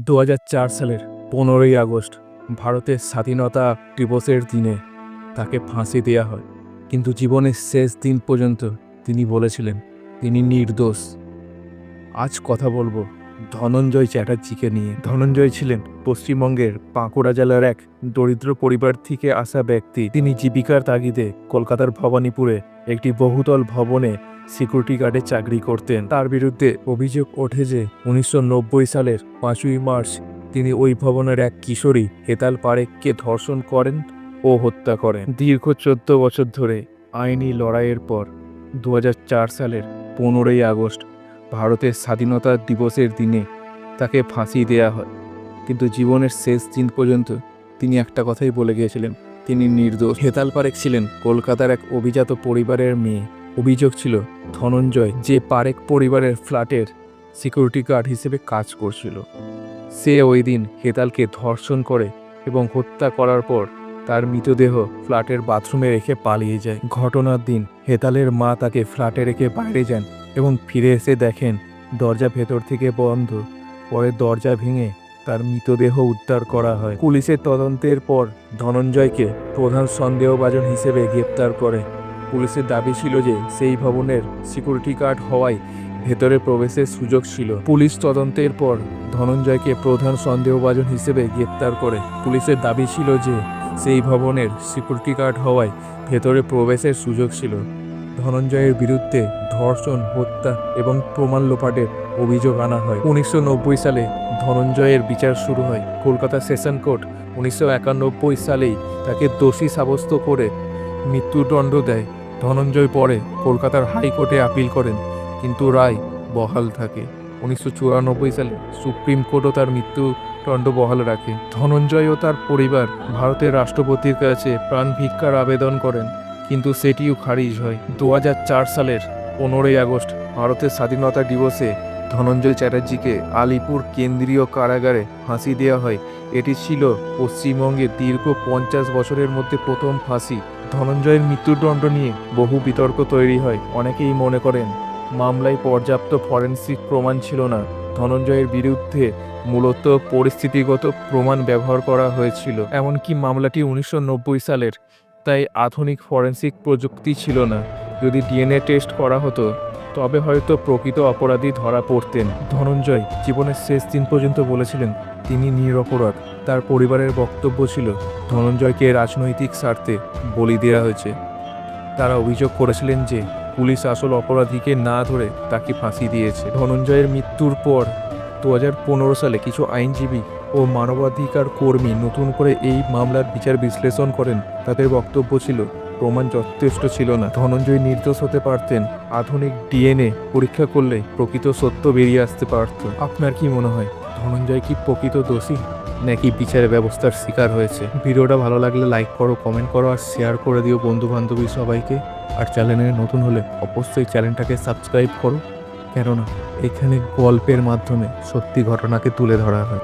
2004 সালের 15ই আগস্ট ভারতের স্বাধীনতা দিবসের দিনে তাকে ফাঁসি দেওয়া হয়, কিন্তু জীবনের শেষ দিন পর্যন্ত তিনি বলেছিলেন তিনি নির্দোষ। আজ কথা বলবো ধনঞ্জয় চ্যাটার্জিকে নিয়ে। ধনঞ্জয় ছিলেন পশ্চিমবঙ্গের বাঁকুড়া জেলার এক দরিদ্র পরিবার থেকে আসা ব্যক্তি। তিনি জীবিকার তাগিদে কলকাতার ভবানীপুরে একটি বহুতল ভবনে সিকিউরিটি গার্ডে চাকরি করতেন। তার বিরুদ্ধে অভিযোগ ওঠে যে 1990 সালের 5ই মার্চ তিনি ওই ভবনের এক কিশোরী হেতাল পারেখকে ধর্ষণ করেন ও হত্যা করেন। দীর্ঘ 14 বছর ধরে আইনি লড়াইয়ের পর 2004 সালের 15ই আগস্ট ভারতের স্বাধীনতা দিবসের দিনে তাকে ফাঁসি দেয়া হয়, কিন্তু জীবনের শেষ দিন পর্যন্ত তিনি একটা কথাই বলে গিয়েছিলেন তিনি নির্দোষ। হেতাল পারেখ ছিলেন কলকাতার এক অভিজাত পরিবারের মেয়ে। অভিযোগ ছিল ধনঞ্জয় যে পারেখ পরিবারের ফ্ল্যাটের সিকিউরিটি গার্ড হিসেবে কাজ করছিল, সে ওই দিন হেতালকে ধর্ষণ করে এবং হত্যা করার পর তার মৃতদেহ ফ্ল্যাটের বাথরুমে রেখে পালিয়ে যায়। ঘটনার দিন হেতালের মা তাকে ফ্ল্যাটে রেখে বাইরে যান এবং ফিরে এসে দেখেন দরজা ভেতর থেকে বন্ধ। পরে দরজা ভেঙে তার মৃতদেহ উদ্ধার করা হয়। পুলিশের তদন্তের পর ধনঞ্জয়কে প্রধান সন্দেহভাজন হিসেবে গ্রেপ্তার করে। পুলিশের দাবি ছিল যে সেই ভবনের সিকিউরিটি গার্ড হওয়ায় ভেতরে প্রবেশের সুযোগ ছিল। পুলিশ তদন্তের পর ধনঞ্জয়কে প্রধান সন্দেহভাজন হিসেবে গ্রেপ্তার করে। পুলিশের দাবি ছিল যে সেই ভবনের সিকিউরিটি গার্ড হওয়ায় ভেতরে প্রবেশের সুযোগ ছিল। ধনঞ্জয়ের বিরুদ্ধে ধর্ষণ, হত্যা এবং প্রমাণ লোপাটের অভিযোগ আনা হয়। 1990 সালে ধনঞ্জয়ের বিচার শুরু হয়। কলকাতা সেশন কোর্ট 1991 সালেই তাকে দোষী সাব্যস্ত করে মৃত্যুদণ্ড দেয়। ধনঞ্জয় পরে কলকাতার হাইকোর্টে আপিল করেন, কিন্তু রায় বহাল থাকে। 1994 সালে সুপ্রিম কোর্টও তার মৃত্যুদণ্ড বহাল রাখে। ধনঞ্জয় ও তার পরিবার ভারতের রাষ্ট্রপতির কাছে প্রাণ ভিক্ষার আবেদন করেন, কিন্তু সেটিও খারিজ হয়। 2004 সালের 15ই আগস্ট ভারতের স্বাধীনতা দিবসে ধনঞ্জয় চ্যাটার্জিকে আলিপুর কেন্দ্রীয় কারাগারে ফাঁসি দেওয়া হয়। এটি ছিল পশ্চিমবঙ্গে দীর্ঘ 50 বছরের মধ্যে প্রথম ফাঁসি। ধনঞ্জয়ের মৃত্যুদণ্ড নিয়ে বহু বিতর্ক তৈরি হয়। অনেকেই মনে করেন মামলায় পর্যাপ্ত ফরেনসিক প্রমাণ ছিল না। ধনঞ্জয়ের বিরুদ্ধে মূলত পরিস্থিতিগত প্রমাণ ব্যবহার করা হয়েছিল। এমনকি মামলাটি 1990 সালের, তাই আধুনিক ফরেনসিক প্রযুক্তি ছিল না। যদি ডিএনএ টেস্ট করা হতো তবে হয়তো প্রকৃত অপরাধী ধরা পড়তেন। ধনঞ্জয় জীবনের শেষ দিন পর্যন্ত বলেছিলেন তিনি নিরপরাধ। তার পরিবারের বক্তব্য ছিল ধনঞ্জয়কে রাজনৈতিক স্বার্থে বলি দেওয়া হয়েছে। তারা অভিযোগ করেছিলেন যে পুলিশ আসল অপরাধীকে না ধরে তাকে ফাঁসি দিয়েছে। ধনঞ্জয়ের মৃত্যুর পর 2015 সালে কিছু আইনজীবী ও মানবাধিকার কর্মী নতুন করে এই মামলার বিচার বিশ্লেষণ করেন। তাদের বক্তব্য ছিল প্রমাণ যথেষ্ট ছিল না, ধনঞ্জয় নির্দোষ হতে পারতেন। আধুনিক ডিএনএ পরীক্ষা করলে প্রকৃত সত্য বেরিয়ে আসতে পারত। আপনার কি মনে হয় ধনঞ্জয় কি প্রকৃত দোষী নাকি বিচার ব্যবস্থার শিকার হয়েছে? ভিডিওটা ভালো লাগলে লাইক করো, কমেন্ট করো আর শেয়ার করে দিও বন্ধু বান্ধবী সবাইকে। আর চ্যানেলে নতুন হলে অবশ্যই চ্যানেলটাকে সাবস্ক্রাইব করো, কেননা এখানে গল্পের মাধ্যমে সত্যি ঘটনাকে তুলে ধরা হয়।